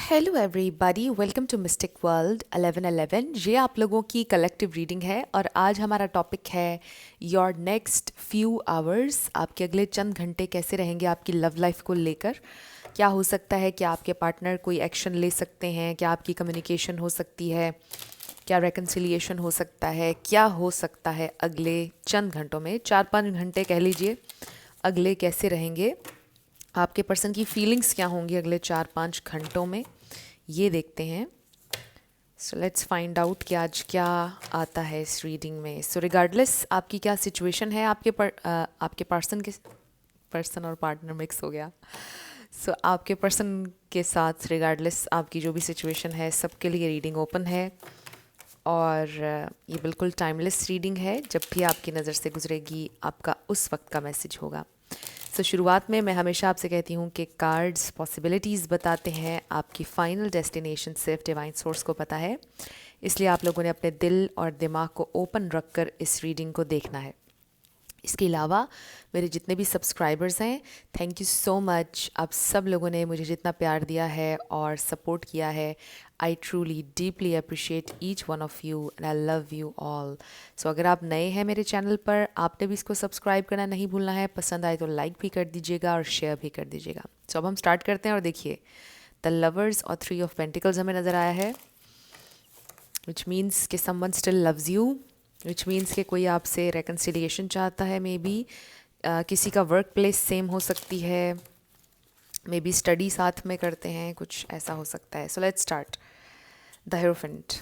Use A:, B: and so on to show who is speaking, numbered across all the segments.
A: Hello everybody, welcome to mystic world 1111। ये आप लोगों की कलेक्टिव रीडिंग है और आज हमारा टॉपिक है योर नेक्स्ट फ्यू आवर्स। आपके अगले चंद घंटे कैसे रहेंगे आपकी लव लाइफ को लेकर। क्या हो सकता है, क्या आपके पार्टनर कोई एक्शन ले सकते हैं, क्या आपकी कम्युनिकेशन हो सकती है, क्या रेकन्सिलिएशन हो सकता है, क्या हो सकता है अगले चंद घंटों में, 4-5 घंटे कह लीजिए, अगले कैसे रहेंगे, आपके पर्सन की फीलिंग्स क्या होंगी अगले 4-5 घंटों में, ये देखते हैं। सो लेट्स फाइंड आउट कि आज क्या आता है इस रीडिंग में। सो रिगार्डलेस आपकी क्या सिचुएशन है, आपके पर्सन और पार्टनर मिक्स हो गया। सो आपके पर्सन के साथ रिगार्डलेस आपकी जो भी सिचुएशन है, सबके लिए रीडिंग ओपन है और ये बिल्कुल टाइमलेस रीडिंग है। जब भी आपकी नज़र से गुजरेगी आपका उस वक्त का मैसेज होगा। तो शुरुआत में मैं हमेशा आपसे कहती हूँ कि कार्ड्स पॉसिबिलिटीज़ बताते हैं, आपकी फ़ाइनल डेस्टिनेशन सिर्फ डिवाइन सोर्स को पता है। इसलिए आप लोगों ने अपने दिल और दिमाग को ओपन रखकर इस रीडिंग को देखना है। इसके अलावा मेरे जितने भी सब्सक्राइबर्स हैं, थैंक यू सो मच। आप सब लोगों ने मुझे जितना प्यार दिया है और सपोर्ट किया है, I truly deeply appreciate each one of you and I love you all. So अगर आप नए हैं मेरे चैनल पर, आपने भी इसको सब्सक्राइब करना नहीं भूलना है। पसंद आए तो लाइक भी कर दीजिएगा और शेयर भी कर दीजिएगा। सो अब हम स्टार्ट करते हैं और देखिए, द लवर्स और 3 ऑफ पेंटिकल्स हमें नज़र आया है, विच मीन्स कि someone still loves you, which means कि कोई आपसे रेकन्सिलिएशन चाहता है। मे बी किसी का वर्क प्लेस सेम हो सकती है, मे बी स्टडी साथ में करते हैं, कुछ ऐसा हो सकता है। So let's start. The hierophant.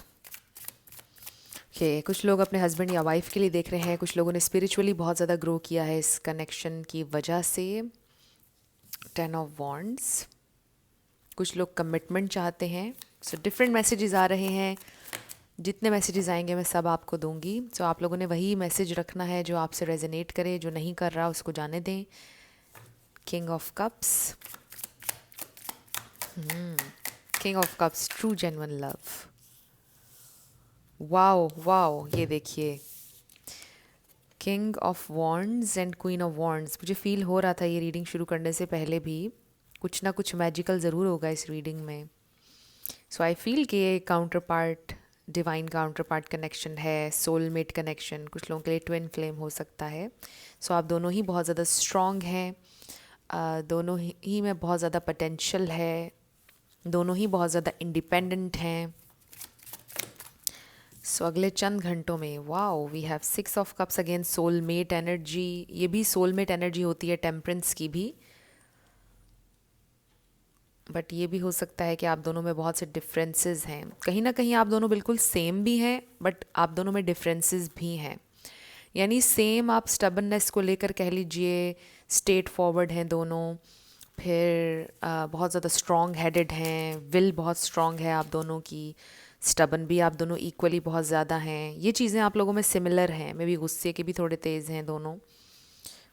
A: Okay, कुछ लोग अपने हस्बैंड या वाइफ के लिए देख रहे हैं। कुछ लोगों ने स्पिरिचुअली बहुत ज़्यादा ग्रो किया है इस कनेक्शन की वजह से। 10 ऑफ वॉन्ड्स। कुछ लोग कमिटमेंट चाहते हैं। सो डिफरेंट मैसेजेस आ रहे हैं। जितने मैसेजेस आएंगे मैं सब आपको दूंगी। सो आप लोगों ने वही मैसेज रखना है जो आपसे रेजोनेट करे, जो नहीं कर रहा उसको जाने दें। King of cups. King of cups, true genuine love. Wow wow, ये देखिए, king of wands and queen of wands. मुझे फील हो रहा था ये रीडिंग शुरू करने से पहले भी कुछ ना कुछ मैजिकल ज़रूर होगा इस रीडिंग में। सो आई फील कि ये counter part, divine counter part connection है, सोलमेट कनेक्शन। कुछ लोगों के लिए ट्विन फ्लेम हो सकता है। सो आप दोनों ही बहुत ज़्यादा स्ट्रॉन्ग हैं, दोनों ही में बहुत ज़्यादा पोटेंशियल है, दोनों ही बहुत ज़्यादा इंडिपेंडेंट हैं। सो अगले चंद घंटों में, wow, we have 6 of cups again, soulmate energy. ये भी सोलमेट एनर्जी होती है, टेम्परेंस की भी। बट ये भी हो सकता है कि आप दोनों में बहुत से डिफरेंसेस हैं। कहीं ना कहीं आप दोनों बिल्कुल सेम भी हैं, बट आप दोनों में डिफरेंसेस भी हैं। यानी सेम आप स्टबननेस को लेकर कह लीजिए, स्ट्रेट फॉरवर्ड हैं दोनों। फिर बहुत ज़्यादा स्ट्रॉन्ग हेडेड हैं, विल बहुत स्ट्रॉन्ग है आप दोनों की। स्टबन भी आप दोनों इक्वली बहुत ज़्यादा हैं। ये चीज़ें आप लोगों में सिमिलर हैं। मे भी गुस्से के भी थोड़े तेज़ हैं दोनों,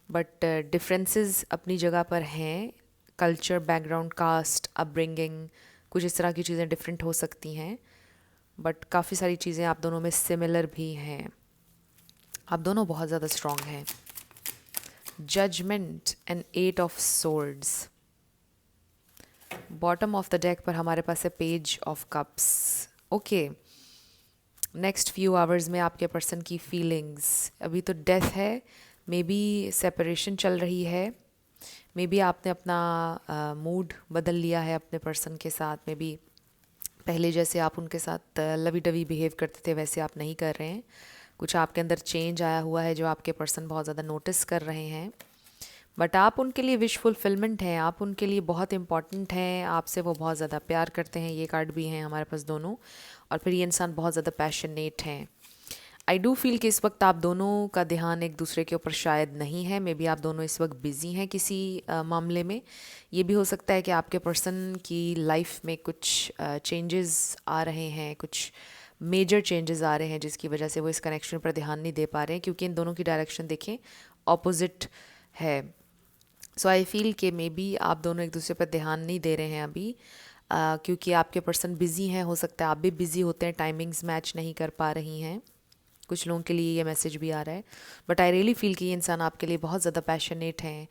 A: बट डिफरेंसेस अपनी जगह पर हैं। कल्चर, बैकग्राउंड, कास्ट, अपब्रिंगिंग, कुछ इस तरह की चीज़ें डिफरेंट हो सकती हैं, बट काफ़ी सारी चीज़ें आप दोनों में सिमिलर भी हैं। आप दोनों बहुत ज़्यादा स्ट्रॉन्ग हैं। Judgement and 8 of swords. Bottom of the deck पर हमारे पास है page of cups. Okay, next few hours में आपके पर्सन की फीलिंग्स, अभी तो डेथ है, मे बी सेपरेशन चल रही है, मे बी आपने अपना मूड बदल लिया है अपने पर्सन के साथ। मे बी पहले जैसे आप उनके साथ लवी डवी बिहेव करते थे वैसे आप नहीं कर रहे हैं। कुछ आपके अंदर चेंज आया हुआ है जो आपके पर्सन बहुत ज़्यादा नोटिस कर रहे हैं। बट आप उनके लिए विश फुलफिलमेंट हैं, आप उनके लिए बहुत इंपॉर्टेंट हैं, आपसे वो बहुत ज़्यादा प्यार करते हैं। ये कार्ड भी हैं हमारे पास दोनों। और फिर ये इंसान बहुत ज़्यादा पैशनेट हैं। आई डू फील कि इस वक्त आप दोनों का ध्यान एक दूसरे के ऊपर शायद नहीं है। मे बी आप दोनों इस वक्त बिजी हैं किसी मामले में। ये भी हो सकता है कि आपके पर्सन की लाइफ में कुछ चेंजेस आ रहे हैं, कुछ मेजर चेंजेस आ रहे हैं जिसकी वजह से वो इस कनेक्शन पर ध्यान नहीं दे पा रहे हैं, क्योंकि इन दोनों की डायरेक्शन देखें ऑपोजिट है। सो आई फील कि मे बी आप दोनों एक दूसरे पर ध्यान नहीं दे रहे हैं अभी, क्योंकि आपके पर्सन बिजी हैं। हो सकता है आप भी बिजी होते हैं, टाइमिंग्स मैच नहीं कर पा रही हैं। कुछ लोगों के लिए ये मैसेज भी आ रहा है। बट आई रियली फील कि ये इंसान आपके लिए बहुत ज़्यादा पैशनेट हैं,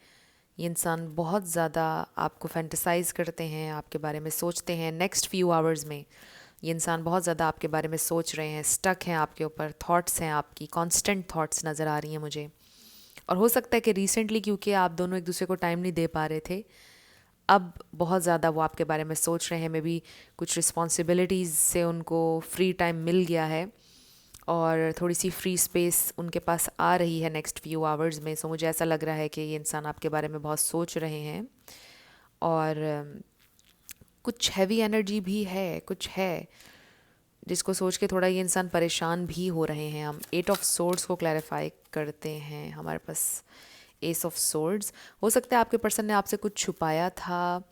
A: ये इंसान बहुत ज़्यादा आपको फैंटेसाइज करते हैं, आपके बारे में सोचते हैं। नेक्स्ट फ्यू आवर्स में ये इंसान बहुत ज़्यादा आपके बारे में सोच रहे हैं, स्टक हैं आपके ऊपर, थॉट्स हैं आपकी, कांस्टेंट थॉट्स नज़र आ रही हैं मुझे। और हो सकता है कि रिसेंटली क्योंकि आप दोनों एक दूसरे को टाइम नहीं दे पा रहे थे, अब बहुत ज़्यादा वो आपके बारे में सोच रहे हैं। मे बी कुछ रिस्पॉन्सिबिलिटीज़ से उनको फ्री टाइम मिल गया है और थोड़ी सी फ्री स्पेस उनके पास आ रही है नेक्स्ट फ्यू आवर्स में। सो मुझे ऐसा लग रहा है कि ये इंसान आपके बारे में बहुत सोच रहे हैं और कुछ हैवी एनर्जी भी है, कुछ है जिसको सोच के थोड़ा ये इंसान परेशान भी हो रहे हैं। हम 8 ऑफ सोर्ड्स को क्लैरिफाई करते हैं, हमारे पास एस ऑफ सोर्ड्स। हो सकता है आपके पर्सन ने आपसे कुछ छुपाया था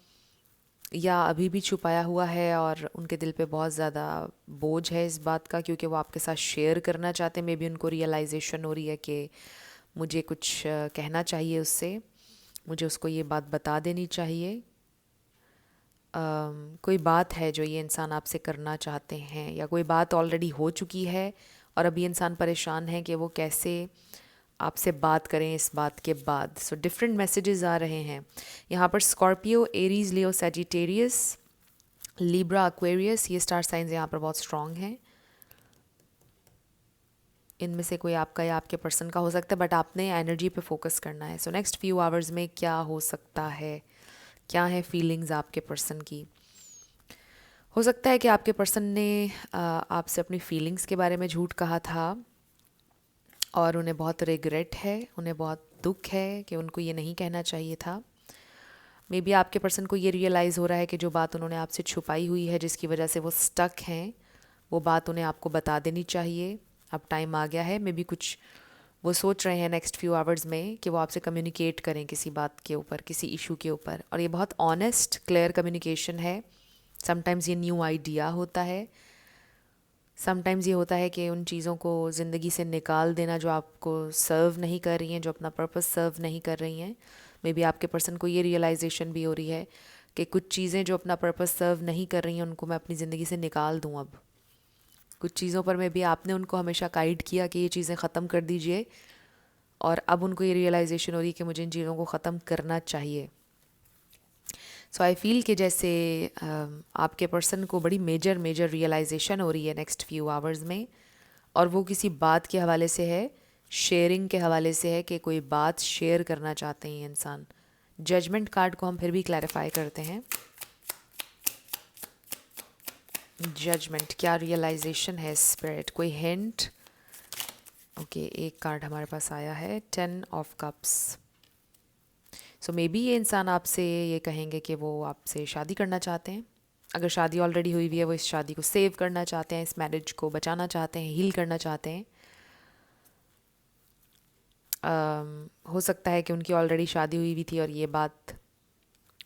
A: या अभी भी छुपाया हुआ है और उनके दिल पे बहुत ज़्यादा बोझ है इस बात का, क्योंकि वो आपके साथ शेयर करना चाहते हैं। मे बी उनको रियलाइजेशन हो रही है कि मुझे कुछ कहना चाहिए उससे, मुझे उसको ये बात बता देनी चाहिए। कोई बात है जो ये इंसान आपसे करना चाहते हैं, या कोई बात ऑलरेडी हो चुकी है और अभी इंसान परेशान है कि वो कैसे आपसे बात करें इस बात के बाद। सो डिफरेंट मैसेजेस आ रहे हैं यहाँ पर। स्कॉर्पियो, एरीज, लियो, सैजिटेरियस, लिब्रा, एक्वेरियस, ये स्टार साइंस यहाँ पर बहुत स्ट्रांग हैं। इनमें से कोई आपका या आपके पर्सन का हो सकता है, बट आपने एनर्जी पे फोकस करना है। सो नेक्स्ट फ्यू आवर्स में क्या हो सकता है, क्या है फीलिंग्स आपके पर्सन की। हो सकता है कि आपके पर्सन ने आपसे अपनी फीलिंग्स के बारे में झूठ कहा था और उन्हें बहुत रिग्रेट है, उन्हें बहुत दुख है कि उनको ये नहीं कहना चाहिए था। मे बी आपके पर्सन को ये रियलाइज़ हो रहा है कि जो बात उन्होंने आपसे छुपाई हुई है, जिसकी वजह से वो स्टक हैं, वो बात उन्हें आपको बता देनी चाहिए। अब टाइम आ गया है। मे बी कुछ वो सोच रहे हैं नेक्स्ट फ्यू आवर्स में कि वो आपसे कम्युनिकेट करें किसी बात के ऊपर, किसी इशू के ऊपर। और ये बहुत ऑनेस्ट, क्लियर कम्युनिकेशन है। समटाइम्स ये न्यू आइडिया होता है, समटाइम्स ये होता है कि उन चीज़ों को ज़िंदगी से निकाल देना जो आपको सर्व नहीं कर रही हैं, जो अपना पर्पस सर्व नहीं कर रही हैं। मे बी आपके पर्सन को ये रियलाइजेशन भी हो रही है कि कुछ चीज़ें जो अपना पर्पस सर्व नहीं कर रही हैं उनको मैं अपनी ज़िंदगी से निकाल दूँ। अब कुछ चीज़ों पर में भी आपने उनको हमेशा गाइड किया कि ये चीज़ें ख़त्म कर दीजिए, और अब उनको ये रियलाइजेशन हो रही है कि मुझे इन चीज़ों को ख़त्म करना चाहिए। सो आई फील कि जैसे आपके पर्सन को बड़ी मेजर रियलाइजेशन हो रही है नेक्स्ट फ्यू आवर्स में, और वो किसी बात के हवाले से है, शेयरिंग के हवाले से है कि कोई बात शेयर करना चाहते हैं इंसान। जजमेंट कार्ड को हम फिर भी क्लैरिफाई करते हैं। जजमेंट, क्या रियलाइजेशन है स्पिरिट, कोई हिंट। ओके, एक कार्ड हमारे पास आया है 10 of cups. So may be ये इंसान आपसे ये कहेंगे कि वो आपसे शादी करना चाहते हैं। अगर शादी ऑलरेडी हुई हुई है, वो इस शादी को सेव करना चाहते हैं, इस मैरिज को बचाना चाहते हैं, हील करना चाहते हैं। हो सकता है कि उनकी ऑलरेडी शादी हुई हुई थी और ये बात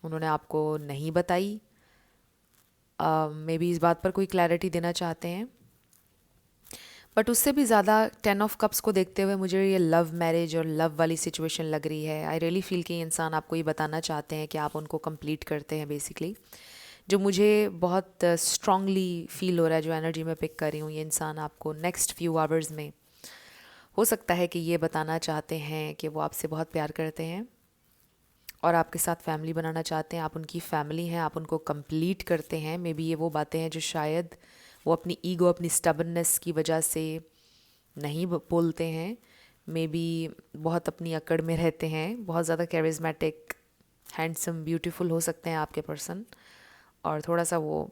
A: उन्होंने आपको नहीं बताई। मे बी इस बात पर कोई क्लैरिटी देना चाहते हैं। बट उससे भी ज़्यादा 10 ऑफ कप्स को देखते हुए मुझे ये लव मैरिज और लव वाली सिचुएशन लग रही है। आई रियली फील कि इंसान आपको ये बताना चाहते हैं कि आप उनको कंप्लीट करते हैं बेसिकली। जो मुझे बहुत स्ट्रांगली फील हो रहा है, जो एनर्जी मैं पिक कर रही हूँ, ये इंसान आपको नेक्स्ट फ्यू आवर्स में हो सकता है कि ये बताना चाहते हैं कि वो आपसे बहुत प्यार करते हैं और आपके साथ फैमिली बनाना चाहते हैं। आप उनकी फैमिली हैं, आप उनको कंप्लीट करते हैं। मे बी ये वो बातें हैं जो शायद वो अपनी ईगो, अपनी स्टबर्ननेस की वजह से नहीं बोलते हैं। मे बी बहुत अपनी अकड़ में रहते हैं, बहुत ज़्यादा कैरिज्मेटिक, हैंडसम, ब्यूटीफुल हो सकते हैं आपके पर्सन, और थोड़ा सा वो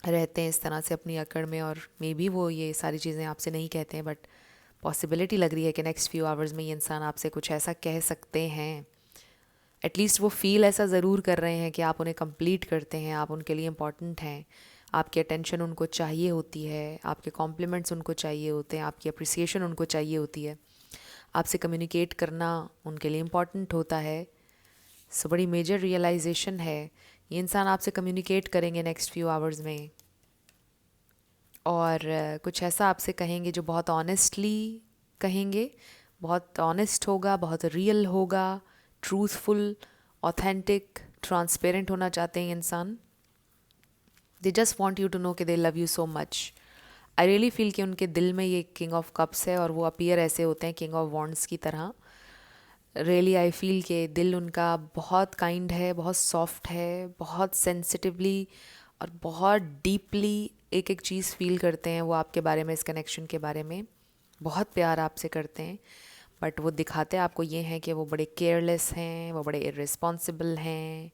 A: रहते हैं इस तरह से अपनी अकड़ में, और मे बी वो ये सारी चीज़ें आपसे नहीं कहते हैं, बट पॉसिबिलिटी लग रही है कि नेक्स्ट फ्यू आवर्स में ये इंसान आपसे कुछ ऐसा कह सकते हैं। एटलीस्ट वो फील ऐसा ज़रूर कर रहे हैं कि आप उन्हें कंप्लीट करते हैं, आप उनके लिए इम्पॉर्टेंट हैं, आपकी अटेंशन उनको चाहिए होती है, आपके कॉम्प्लीमेंट्स उनको चाहिए होते हैं, आपकी अप्रिसिएशन उनको चाहिए होती है, आपसे कम्युनिकेट करना उनके लिए इम्पॉर्टेंट होता है। सो बड़ी मेजर रियलाइजेशन है। ये इंसान आपसे कम्युनिकेट करेंगे नेक्स्ट फ्यू आवर्स में, और कुछ ऐसा आपसे कहेंगे जो बहुत ऑनेस्टली कहेंगे, बहुत ऑनेस्ट होगा, बहुत रियल होगा, ट्रूथफुल, ऑथेंटिक, ट्रांसपेरेंट होना चाहते हैं इंसान। They just want you to know कि they love you so much. I really feel कि उनके दिल में ये किंग ऑफ कप्स है और वो अपीयर ऐसे होते हैं किंग ऑफ वॉन्ड्स की तरह। रियली आई फील के दिल उनका बहुत काइंड है, बहुत सॉफ्ट है, बहुत सेंसिटिवली और बहुत डीपली एक एक चीज़ फील करते हैं वो आपके बारे में, इस कनेक्शन के बारे में बहुत प्यार आपसे करते हैं। बट वो दिखाते आपको ये हैं कि वो बड़े केयरलेस हैं, वो बड़े इर्रिस्पॉन्सिबल हैं,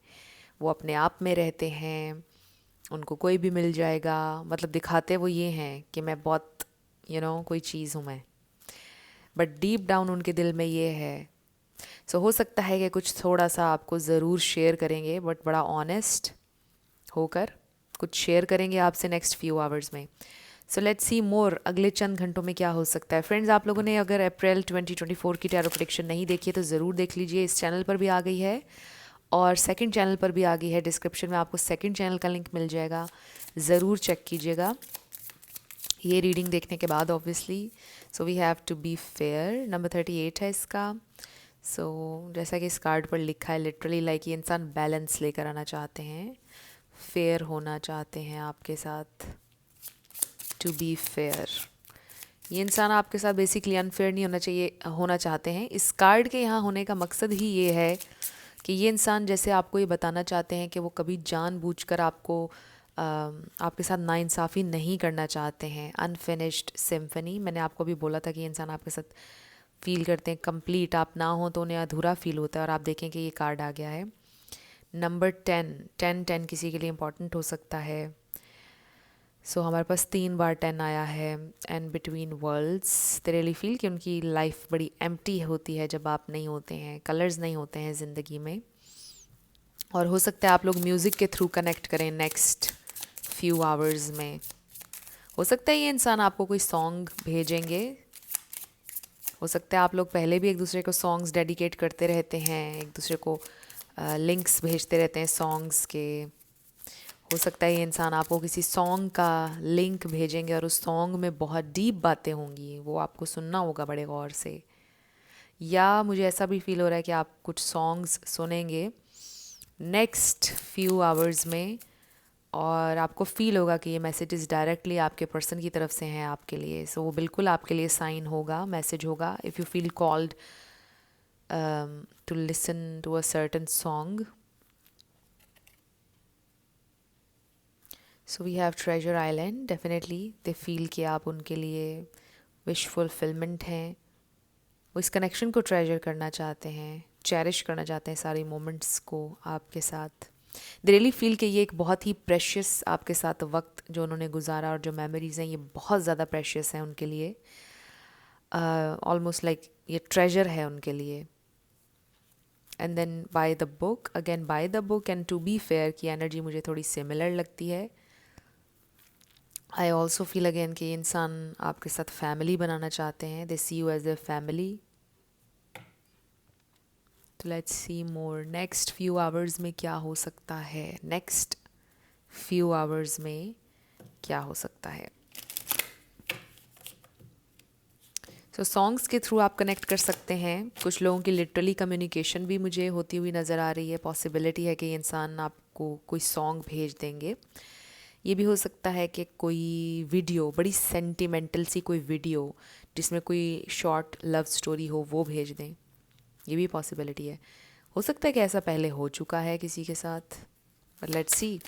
A: वो अपने आप में रहते हैं, उनको कोई भी मिल जाएगा। मतलब दिखाते वो ये हैं कि मैं बहुत कोई चीज़ हूँ मैं, बट डीप डाउन उनके दिल में ये है। सो हो सकता है कि कुछ थोड़ा सा आपको ज़रूर शेयर करेंगे, बट बड़ा ऑनेस्ट होकर कुछ शेयर करेंगे आपसे नेक्स्ट फ्यू आवर्स में। सो लेट्स सी मोर अगले चंद घंटों में क्या हो सकता है। फ्रेंड्स, आप लोगों ने अगर अप्रैल 2024 की टैरो प्रेडिक्शन नहीं देखी है तो ज़रूर देख लीजिए। इस चैनल पर भी आ गई है और सेकंड चैनल पर भी आ गई है। डिस्क्रिप्शन में आपको सेकंड चैनल का लिंक मिल जाएगा, ज़रूर चेक कीजिएगा ये रीडिंग देखने के बाद obviously. So we have to be fair, number 38 है इसका। जैसा कि इस कार्ड पर लिखा है, लिटरली लाइक ये इंसान बैलेंस लेकर आना चाहते हैं, फेयर होना चाहते हैं आपके साथ। टू बी फेयर, ये इंसान आपके साथ बेसिकली अनफेयर नहीं होना चाहते हैं। इस कार्ड के यहाँ होने का मकसद ही ये है कि ये इंसान जैसे आपको ये बताना चाहते हैं कि वो कभी जानबूझकर आपको आपके साथ नाइंसाफ़ी नहीं करना चाहते हैं। अनफिनिश्ड सिम्फनी, मैंने आपको भी बोला था कि ये इंसान आपके साथ फील करते हैं कंप्लीट, आप ना हो तो उन्हें अधूरा फील होता है। और आप देखें कि ये कार्ड आ गया है नंबर 10 किसी के लिए इम्पॉर्टेंट हो सकता है। हमारे पास 3 बार 10 आया है। And between worlds, they really feel कि उनकी लाइफ बड़ी एम्प्टी होती है जब आप नहीं होते हैं, कलर्स नहीं होते हैं ज़िंदगी में। और हो सकता है आप लोग म्यूज़िक के थ्रू कनेक्ट करें नेक्स्ट फ्यू आवर्स में। हो सकता है ये इंसान आपको कोई सॉन्ग भेजेंगे, हो सकता है आप लोग पहले भी एक दूसरे को सॉन्ग्स डेडिकेट करते रहते हैं, एक दूसरे को लिंक्स भेजते रहते हैं सॉन्ग्स के। हो सकता है ये इंसान आपको किसी सॉन्ग का लिंक भेजेंगे और उस सॉन्ग में बहुत डीप बातें होंगी, वो आपको सुनना होगा बड़े गौर से। या मुझे ऐसा भी फील हो रहा है कि आप कुछ सॉन्ग्स सुनेंगे नेक्स्ट फ्यू आवर्स में और आपको फील होगा कि ये मैसेजेस डायरेक्टली आपके पर्सन की तरफ से हैं आपके लिए। वो बिल्कुल आपके लिए साइन होगा, मैसेज होगा। If you feel called to listen to a certain song. So we have treasure island, definitely they feel कि आप उनके लिए विश फुलफिलमेंट हैं। वो इस कनेक्शन को ट्रेजर करना चाहते हैं, चेरिश करना चाहते हैं सारी मोमेंट्स को आपके साथ। दे रियली फील कि ये एक बहुत ही प्रेशियस आपके साथ वक्त जो उन्होंने गुजारा और जो मेमोरीज़ हैं ये बहुत ज़्यादा प्रेशियस हैं उनके लिए। ऑलमोस्ट लाइक ये ट्रेजर है उनके लिए। And then by the book, again by the book and to be fair की एनर्जी मुझे थोड़ी सिमिलर लगती है। आई ऑल्सो फील अगेन कि इंसान आपके साथ फैमिली बनाना चाहते हैं, दे सी यू एज ए फैमिली। तो let's see more next few hours में क्या हो सकता है, नेक्स्ट फ्यू आवर्स में क्या हो सकता है। सॉन्ग्स के थ्रू आप कनेक्ट कर सकते हैं। कुछ लोगों की लिटरली कम्युनिकेशन भी मुझे होती हुई नज़र आ रही है। पॉसिबिलिटी है कि ये इंसान आपको कोई सॉन्ग भेज देंगे। ये भी हो सकता है कि कोई वीडियो, बड़ी सेंटिमेंटल सी कोई वीडियो जिसमें कोई शॉर्ट लव स्टोरी हो, वो भेज दें। ये भी पॉसिबिलिटी है। हो सकता है कि ऐसा पहले हो चुका है किसी के साथ, बट लेट्स सी।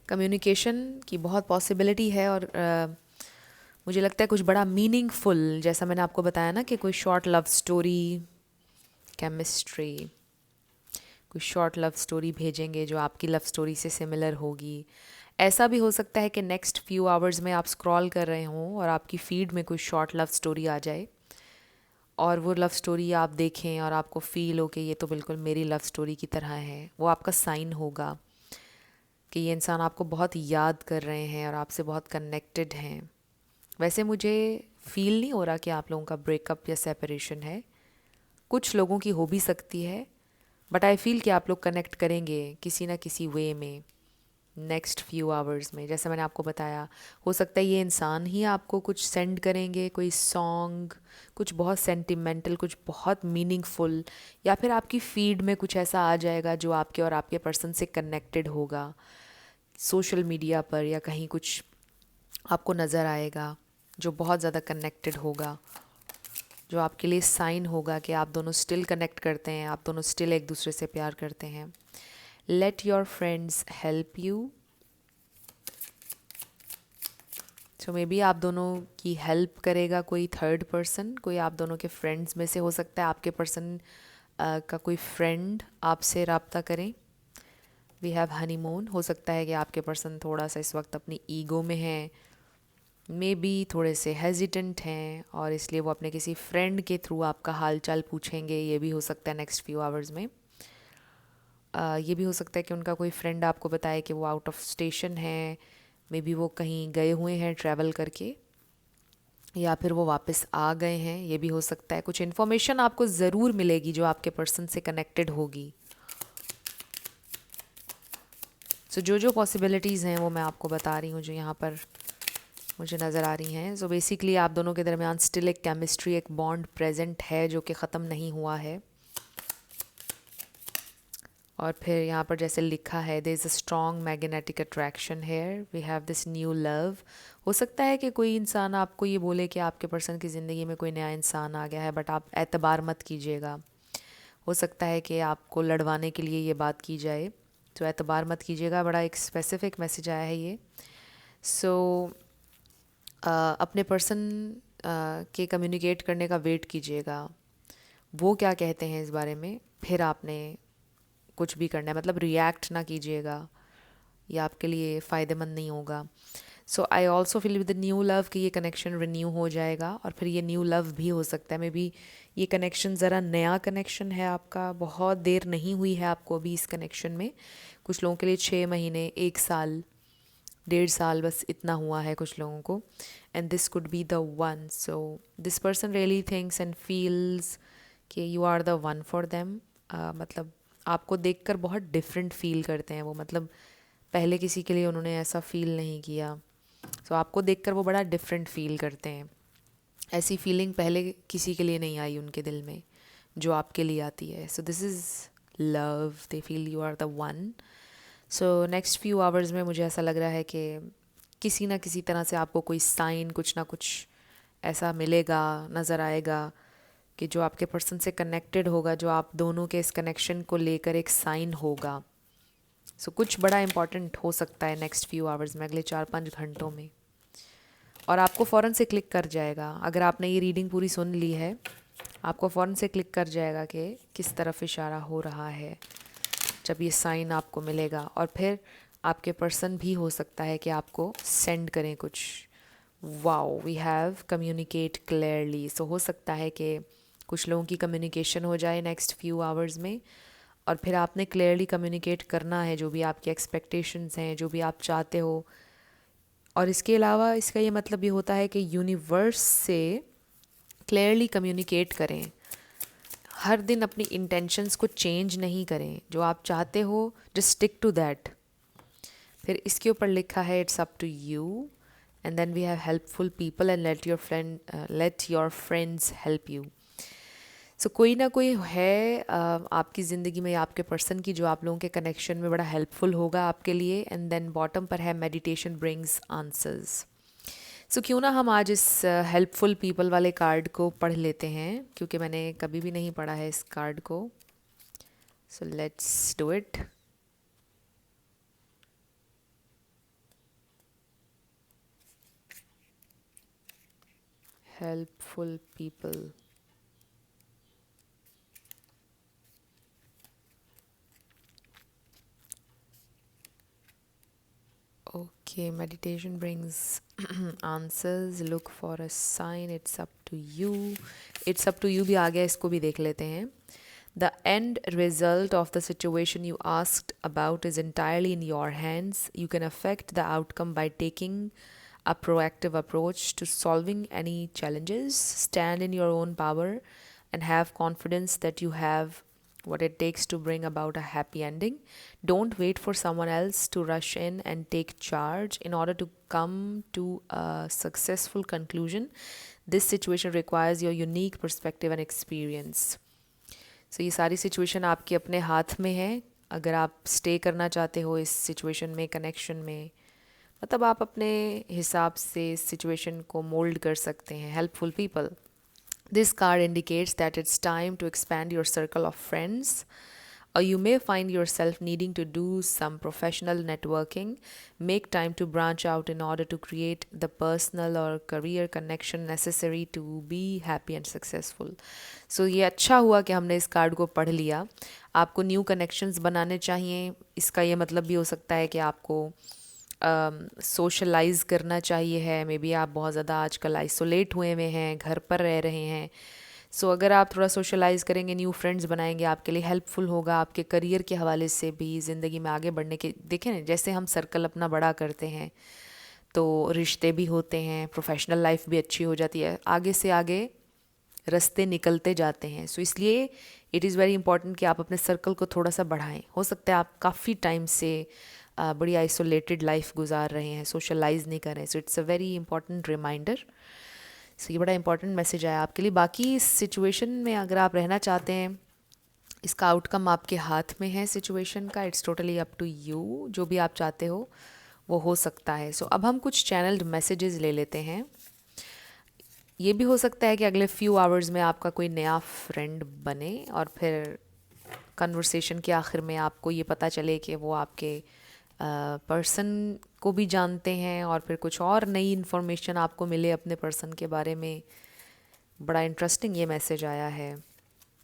A: कम्युनिकेशन की बहुत पॉसिबिलिटी है और मुझे लगता है कुछ बड़ा मीनिंगफुल, जैसा मैंने आपको बताया ना कि कोई शॉर्ट लव स्टोरी, केमिस्ट्री, कोई शॉर्ट लव स्टोरी भेजेंगे जो आपकी लव स्टोरी से सिमिलर होगी। ऐसा भी हो सकता है कि नेक्स्ट फ्यू आवर्स में आप स्क्रॉल कर रहे हों और आपकी फीड में कोई शॉर्ट लव स्टोरी आ जाए और वो लव स्टोरी आप देखें और आपको फील हो कि ये तो बिल्कुल मेरी लव स्टोरी की तरह है। वो आपका साइन होगा कि ये इंसान आपको बहुत याद कर रहे हैं और आपसे बहुत कनेक्टेड हैं। वैसे मुझे फील नहीं हो रहा कि आप लोगों का ब्रेकअप या सेपरेशन है, कुछ लोगों की हो भी सकती है, बट आई फील कि आप लोग कनेक्ट करेंगे किसी ना किसी वे में नेक्स्ट फ्यू आवर्स में। जैसे मैंने आपको बताया, हो सकता है ये इंसान ही आपको कुछ सेंड करेंगे, कोई सॉन्ग, कुछ बहुत सेंटिमेंटल, कुछ बहुत मीनिंगफुल, या फिर आपकी फीड में कुछ ऐसा आ जाएगा जो आपके और आपके पर्सन से कनेक्टेड होगा। सोशल मीडिया पर या कहीं कुछ आपको नज़र आएगा जो बहुत ज़्यादा कनेक्टेड होगा, जो आपके लिए साइन होगा कि आप दोनों स्टिल कनेक्ट करते हैं, आप दोनों स्टिल एक दूसरे से प्यार करते हैं। Late your friends help you. So may be आप दोनों की हेल्प करेगा कोई थर्ड पर्सन, कोई आप दोनों के फ्रेंड्स में से हो सकता है। आपके पर्सन का कोई फ्रेंड आपसे रब्ता करें। We have honeymoon. हो सकता है कि आपके पर्सन थोड़ा सा इस वक्त अपनी ईगो में है, मे बी थोड़े से हेजिटेंट हैं, और इसलिए वो अपने किसी फ्रेंड के थ्रू आपका हाल चाल पूछेंगे। ये भी हो सकता है नेक्स्ट फ्यू आवर्स में। ये भी हो सकता है कि उनका कोई फ्रेंड आपको बताए कि वो आउट ऑफ स्टेशन है, मे बी वो कहीं गए हुए हैं ट्रैवल करके, या फिर वो वापस आ गए हैं। ये भी हो सकता है। कुछ इन्फॉर्मेशन आपको ज़रूर मिलेगी जो आपके पर्सन से कनेक्टेड होगी। सो जो पॉसिबिलिटीज़ हैं वो मैं आपको बता रही हूँ जो यहाँ पर मुझे नज़र आ रही हैं। सो बेसिकली आप दोनों के दरमियान स्टिल एक केमिस्ट्री, एक बॉन्ड प्रेजेंट है जो कि ख़त्म नहीं हुआ है। और फिर यहाँ पर जैसे लिखा है, there is a strong magnetic attraction here, we have this new love. हो सकता है कि कोई इंसान आपको ये बोले कि आपके पर्सन की ज़िंदगी में कोई नया इंसान आ गया है, बट आप एतबार मत कीजिएगा। हो सकता है कि आपको लड़वाने के लिए ये बात की जाए, तो एतबार मत कीजिएगा। बड़ा एक स्पेसिफिक मैसेज आया है ये। सो अपने पर्सन के कम्युनिकेट करने का वेट कीजिएगा, वो क्या कहते हैं इस बारे में, फिर आपने कुछ भी करना है। मतलब रिएक्ट ना कीजिएगा, ये आपके लिए फ़ायदेमंद नहीं होगा। So I also feel with the new love कि ये कनेक्शन रिन्यू हो जाएगा, और फिर ये न्यू लव भी हो सकता है। मे बी ये कनेक्शन ज़रा नया कनेक्शन है आपका, बहुत देर नहीं हुई है आपको अभी इस कनेक्शन में। कुछ लोगों के लिए 6 महीने, 1 साल, 1.5 साल, बस इतना हुआ है कुछ लोगों को। And this could be the one. So this person really thinks and feels कि you are the one for them. मतलब आपको देखकर बहुत डिफरेंट फील करते हैं वो। मतलब पहले किसी के लिए उन्होंने ऐसा फील नहीं किया। सो आपको देखकर वो बड़ा डिफरेंट फील करते हैं। ऐसी फीलिंग पहले किसी के लिए नहीं आई उनके दिल में जो आपके लिए आती है। So this is love, they feel you are the one. So next few hours में मुझे ऐसा लग रहा है कि किसी ना किसी तरह से आपको कोई साइन, कुछ ना कुछ ऐसा मिलेगा, नज़र आएगा कि जो आपके पर्सन से कनेक्टेड होगा, जो आप दोनों के इस कनेक्शन को लेकर एक साइन होगा। सो कुछ बड़ा इंपॉर्टेंट हो सकता है नेक्स्ट फ्यू आवर्स में, अगले 4-5 घंटों में, और आपको फ़ौरन से क्लिक कर जाएगा। अगर आपने ये रीडिंग पूरी सुन ली है, आपको फ़ौरन से क्लिक कर जाएगा कि किस तरफ इशारा हो रहा है जब ये साइन आपको मिलेगा। और फिर आपके पर्सन भी हो सकता है कि आपको सेंड करें कुछ। Wow, we have communicate clearly. So हो सकता है कि कुछ लोगों की कम्युनिकेशन हो जाए नेक्स्ट फ्यू आवर्स में, और फिर आपने क्लियरली कम्युनिकेट करना है जो भी आपके एक्सपेक्टेशंस हैं, जो भी आप चाहते हो। और इसके अलावा इसका ये मतलब ये होता है कि यूनिवर्स से क्लियरली कम्युनिकेट करें। हर दिन अपनी इंटेंशंस को चेंज नहीं करें। जो आप चाहते हो जस्ट स्टिक टू दैट। फिर इसके ऊपर लिखा है it's up to you, and then we have helpful people and let your friends help you. So कोई ना कोई है आपकी ज़िंदगी में, आपके पर्सन की, जो आप लोगों के कनेक्शन में बड़ा हेल्पफुल होगा आपके लिए। एंड देन बॉटम पर है मेडिटेशन ब्रिंग्स आंसर्स। सो क्यों ना हम आज इस हेल्पफुल पीपल वाले कार्ड को पढ़ लेते हैं, क्योंकि मैंने कभी भी नहीं पढ़ा है इस कार्ड को। So let's do it. Helpful people. Okay, meditation brings answers. Look for a sign. It's up to you. It's up to you भी आ गया, इसको भी देख लेते हैं. The end result of the situation you asked about is entirely in your hands. You can affect the outcome by taking a proactive approach to solving any challenges. Stand in your own power and have confidence that you have what it takes to bring about a happy ending. Don't wait for someone else to rush in and take charge in order to come to a successful conclusion. This situation requires your unique perspective and experience. So ये सारी situation आपके अपने हाथ में है। अगर आप stay करना चाहते हो इस सिचुएशन में, कनेक्शन में, मतलब आप अपने हिसाब से इस सिचुएशन को मोल्ड कर सकते हैं। Helpful people, This card indicates that it's time to expand your circle of friends, or you may find yourself needing to do some professional networking. Make time to branch out in order to create the personal or career connection necessary to be happy and successful. So ये अच्छा हुआ कि हमने इस card को पढ़ लिया. आपको न्यू कनेक्शंस बनाने चाहिए. इसका ये मतलब भी हो सकता है कि आपको सोशलाइज करना चाहिए है. मे बी आप बहुत ज़्यादा आजकल आइसोलेट हुए हुए हैं, घर पर रह रहे हैं. सो अगर आप थोड़ा सोशलाइज करेंगे, न्यू फ्रेंड्स बनाएंगे, आपके लिए हेल्पफुल होगा. आपके करियर के हवाले से भी, ज़िंदगी में आगे बढ़ने के, देखें ना, जैसे हम सर्कल अपना बड़ा करते हैं तो रिश्ते भी होते हैं, प्रोफेशनल लाइफ भी अच्छी हो जाती है, आगे से आगे रास्ते निकलते जाते हैं. सो इसलिए इट इज़ वेरी इंपॉर्टेंट कि आप अपने सर्कल को थोड़ा सा बढ़ाएं. हो सकता है आप काफ़ी टाइम से बड़ी आइसोलेटेड लाइफ गुजार रहे हैं, सोशलाइज नहीं कर रहे हैं. So it's a very important reminder. So ये बड़ा इंपॉर्टेंट मैसेज आया आपके लिए. बाकी इस सिचुएशन में अगर आप रहना चाहते हैं, इसका आउटकम आपके हाथ में है सिचुएशन का. It's totally up to you. जो भी आप चाहते हो वो हो सकता है. सो अब हम कुछ चैनल्ड मैसेजेस ले लेते हैं. ये भी हो सकता है कि अगले फ्यू आवर्स में आपका कोई नया फ्रेंड बने और फिर कन्वर्सेशन के आखिर में आपको ये पता चले कि वो आपके पर्सन को भी जानते हैं और फिर कुछ और नई इन्फॉर्मेशन आपको मिले अपने पर्सन के बारे में. बड़ा इंटरेस्टिंग ये मैसेज आया है.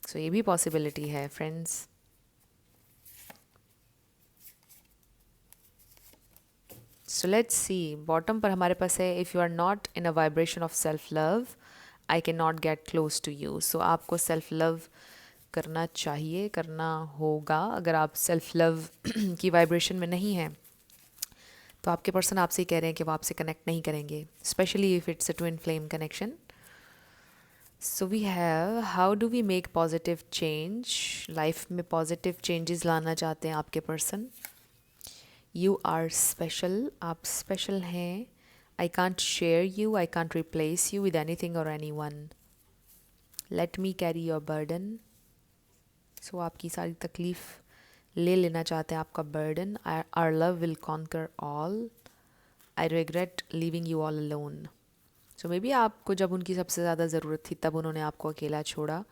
A: सो ये भी पॉसिबिलिटी है friends. So let's see. Bottom पर हमारे पास है, if you are not in a vibration of self love I can not get close to you. So आपको सेल्फ लव करना चाहिए, करना होगा. अगर आप सेल्फ लव की वाइब्रेशन में नहीं हैं तो आपके पर्सन आपसे ही कह रहे हैं कि वो आपसे कनेक्ट नहीं करेंगे, specially if it's a twin flame connection. So we have, how do we make positive change. Life में पॉजिटिव चेंजेस लाना चाहते हैं आपके पर्सन. You are special. आप स्पेशल हैं. I can't share you, I can't replace you with anything और any one. Let me carry your burden. So आपकी सारी तकलीफ़ ले लेना चाहते हैं, आपका burden. Our love will conquer all. I regret living you all alone. So may be आपको जब उनकी सबसे ज़्यादा ज़रूरत थी तब उन्होंने आपको अकेला छोड़ा.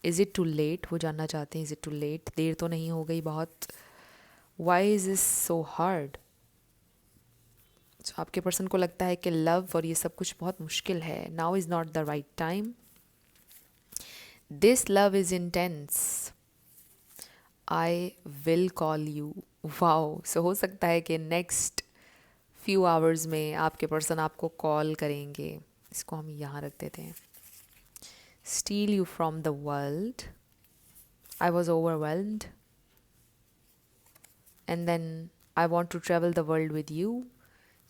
A: इज़ इट टू लेट, वो जानना चाहते हैं. इज़ इट टू लेट, देर तो नहीं हो गई बहुत. Why is is so hard. So आपके पर्सन को लगता है कि लव और ये सब कुछ बहुत मुश्किल है. Now is not the right time. This love is intense. I will call you. Wow. So हो सकता है कि नेक्स्ट फ्यू आवर्स में आपके पर्सन आपको कॉल करेंगे. इसको हम यहाँ रख देते हैं. Steal you from the world. I was overwhelmed and then I want to travel the world with you.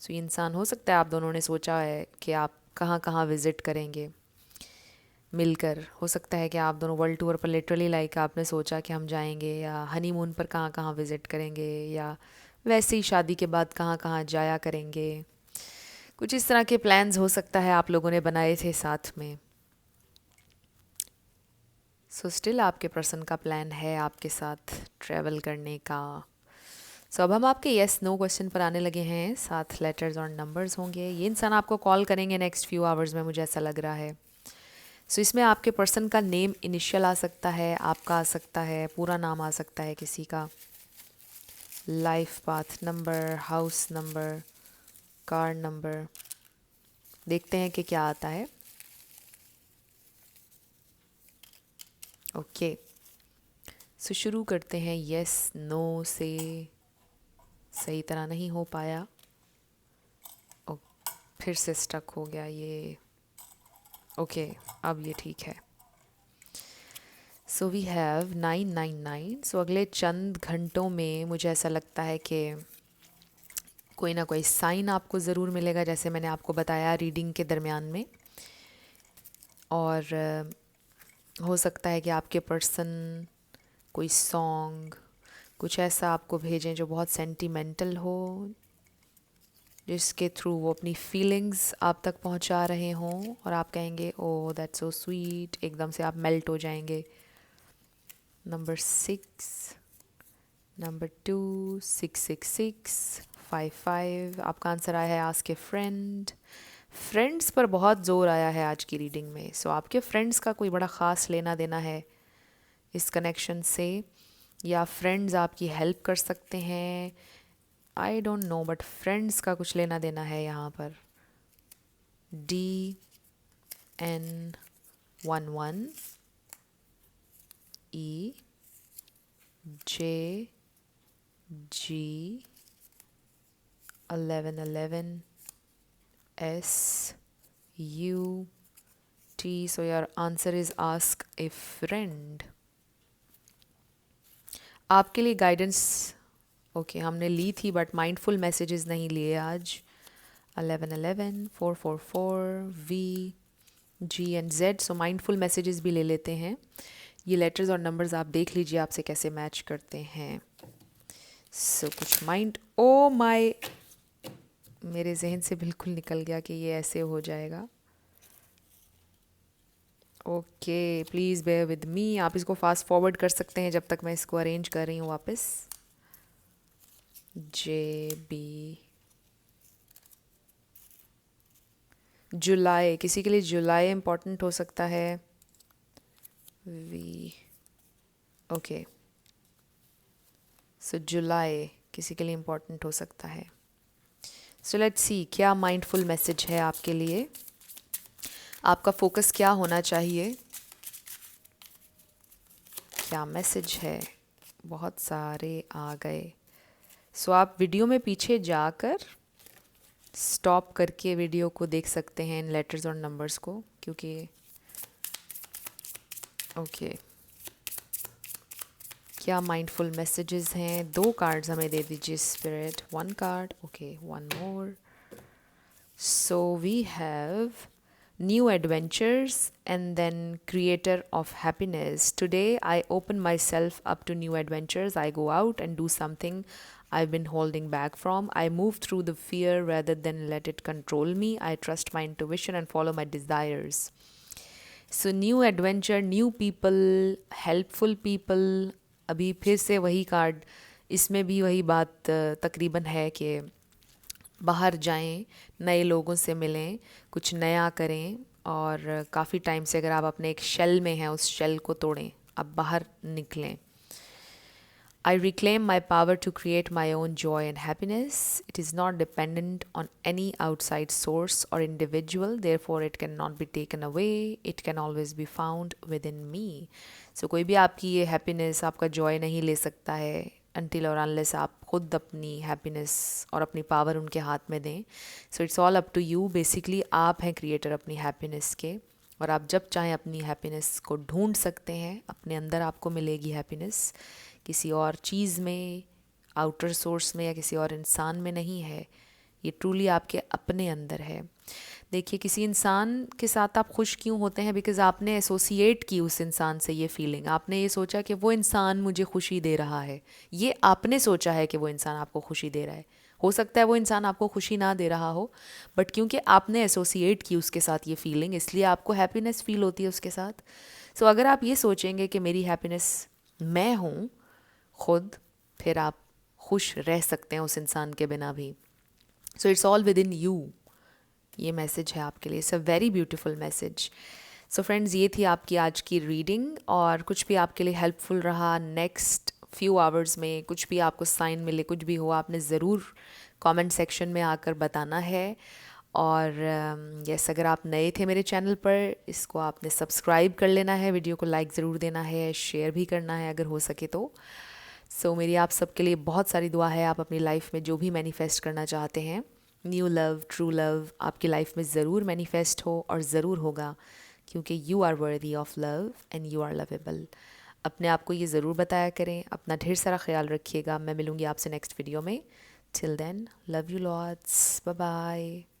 A: So ये इंसान, हो सकता है आप दोनों ने सोचा है कि आप कहाँ कहाँ विज़िट करेंगे मिलकर. हो सकता है कि आप दोनों वर्ल्ड टूर पर, लिटरली लाइक आपने सोचा कि हम जाएंगे, या हनीमून पर कहाँ कहाँ विज़िट करेंगे, या वैसे ही शादी के बाद कहाँ कहाँ जाया करेंगे. कुछ इस तरह के प्लान्स हो सकता है आप लोगों ने बनाए थे साथ में. सो स्टिल आपके पर्सन का प्लान है आपके साथ ट्रैवल करने का. सो अब हम आपके येस नो क्वेश्चन पर आने लगे हैं. 7 लेटर्स और नंबर्स होंगे. ये इंसान आपको कॉल करेंगे नेक्स्ट फ्यू आवर्स में, मुझे ऐसा लग रहा है. सो इसमें आपके पर्सन का नेम इनिशियल आ सकता है, आपका आ सकता है, पूरा नाम आ सकता है किसी का, life path number, house number, car number. देखते हैं कि क्या आता है. ओके. सो शुरू करते हैं यस नो से. सही तरह नहीं हो पाया. ओ, फिर से स्टक हो गया ये. ओके, अब ये ठीक है. सो वी हैव 999. सो अगले चंद घंटों में मुझे ऐसा लगता है कि कोई ना कोई साइन आपको ज़रूर मिलेगा, जैसे मैंने आपको बताया रीडिंग के दरमियान में. और हो सकता है कि आपके पर्सन कोई सॉन्ग, कुछ ऐसा आपको भेजें जो बहुत सेंटिमेंटल हो, जिसके थ्रू वो अपनी फीलिंग्स आप तक पहुंचा रहे हों और आप कहेंगे ओह दैट्स सो स्वीट. एकदम से आप मेल्ट हो जाएंगे. Number 6, number 2, 666, 55. आपका आंसर आया है आस्क ए फ्रेंड. फ्रेंड्स पर बहुत ज़ोर आया है आज की रीडिंग में। सो आपके फ्रेंड्स का कोई बड़ा ख़ास लेना देना है इस कनेक्शन से, या फ्रेंड्स आपकी हेल्प कर सकते हैं, I don't know, but friends का कुछ लेना देना है यहाँ पर। DN11 EJG1111 SUT. So your answer is ask a friend. आपके लिए गाइडेंस ओके हमने ली थी, बट माइंडफुल मैसेजेस नहीं लिए आज। 1111 444 VG and Z, so mindful messages भी ले लेते हैं। ये लेटर्स और नंबर्स आप देख लीजिए आपसे कैसे मैच करते हैं। सो कुछ माइंड, ओ माय, मेरे जहन से बिल्कुल निकल गया कि ये ऐसे हो जाएगा। Okay, please bear with me. आप इसको फास्ट फॉरवर्ड कर सकते हैं जब तक मैं इसको अरेंज कर रही हूँ वापस। JB, जुलाई, किसी के लिए जुलाई इम्पोर्टेंट हो सकता है। V, ओके, सो जुलाई किसी के लिए इम्पोर्टेंट हो सकता है। सो लेट्स सी क्या माइंडफुल मैसेज है आपके लिए, आपका फोकस क्या होना चाहिए, क्या मैसेज है। बहुत सारे आ गए। सो आप वीडियो में पीछे जाकर स्टॉप करके वीडियो को देख सकते हैं इन लेटर्स और नंबर्स को, क्योंकि ओके क्या माइंडफुल मैसेजेस हैं। 2 कार्ड्स हमें दे दीजिए spirit. 1 card, okay, 1 more. So we have new adventures and then creator of happiness. Today I open myself up to new adventures. I go out and do something I've been holding back from. I move through the fear rather than let it control me. I trust my intuition and follow my desires. So new adventure, new people, helpful people. अभी फिर से वही card, इसमें भी वही बात तकरीबन है कि बाहर जाएं, नए लोगों से मिलें, कुछ नया करें, और काफ़ी टाइम से अगर आप अपने एक शेल में हैं उस शेल को तोड़ें, अब बाहर निकलें। I reclaim my power to create my own joy and happiness. It is not dependent on any outside source or individual, therefore it cannot be taken away. It can always be found within me. So कोई भी आपकी ये happiness, आपका Joy नहीं ले सकता है until और unless आप खुद अपनी हैप्पीनेस और अपनी पावर उनके हाथ में दें। So it's all up to you. Basically आप हैं क्रिएटर अपनी हैप्पीनेस के, और आप जब चाहें अपनी हैप्पीनेस को ढूंढ सकते हैं। अपने अंदर आपको मिलेगी हैप्पीनेस, किसी और चीज़ में, आउटर सोर्स में या किसी और इंसान में नहीं है। ये ट्रूली आपके अपने अंदर है। देखिए, किसी इंसान के साथ आप खुश क्यों होते हैं? बिकॉज़ आपने एसोसिएट की उस इंसान से ये फीलिंग, आपने ये सोचा कि वो इंसान मुझे खुशी दे रहा है। ये आपने सोचा है कि वो इंसान आपको खुशी दे रहा है। हो सकता है वो इंसान आपको खुशी ना दे रहा हो, बट क्योंकि आपने एसोसिएट की उसके साथ ये फीलिंग, इसलिए आपको हैप्पीनेस फील होती है उसके साथ। सो अगर आप ये सोचेंगे कि मेरी हैप्पीनेस मैं हूँ खुद, फिर आप खुश रह सकते हैं उस इंसान के बिना भी। सो it's all with in you. ये मैसेज है आपके लिए। It's a very beautiful message. So friends, ये थी आपकी आज की रीडिंग, और कुछ भी आपके लिए हेल्पफुल रहा नेक्स्ट फ्यू आवर्स में, कुछ भी आपको साइन मिले, कुछ भी हो, आपने ज़रूर कमेंट सेक्शन में आकर बताना है। और यस, अगर आप नए थे मेरे चैनल पर, इसको आपने सब्सक्राइब कर लेना है, वीडियो को लाइक ज़रूर देना है, शेयर भी करना है अगर हो सके तो। सो मेरी आप सबके लिए बहुत सारी दुआ है। आप अपनी लाइफ में जो भी मैनिफेस्ट करना चाहते हैं, न्यू लव, ट्रू लव, आपकी लाइफ में ज़रूर मैनिफेस्ट हो, और ज़रूर होगा, क्योंकि you are worthy of love and you are lovable. अपने आप को ये ज़रूर बताया करें। अपना ढेर सारा ख्याल रखिएगा। मैं मिलूँगी आपसे नेक्स्ट वीडियो में। Till then, love you lots, bye bye.